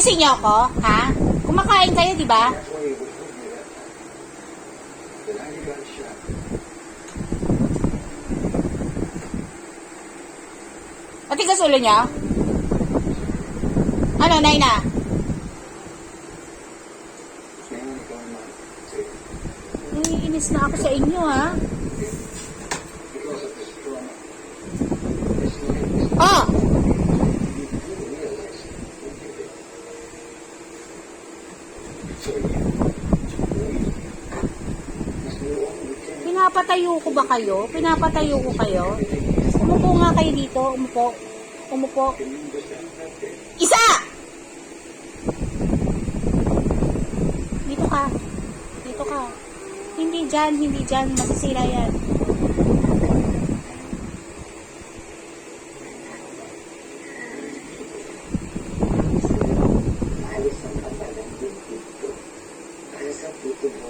Sisisi niyo ako, ha? Kumakain kayo, di ba? Matigas ulo niyo? Ano, Naina? Inis na ako sa inyo, ha? Oh! Pinapatayo ko ba kayo? Pinapatayo ko kayo? Umupo nga kayo dito. Umupo. Umupo. Isa! Dito ka. Dito ka. Hindi dyan, hindi dyan. Masisira yan. Alis ang paglalambing dito para sa puto mo.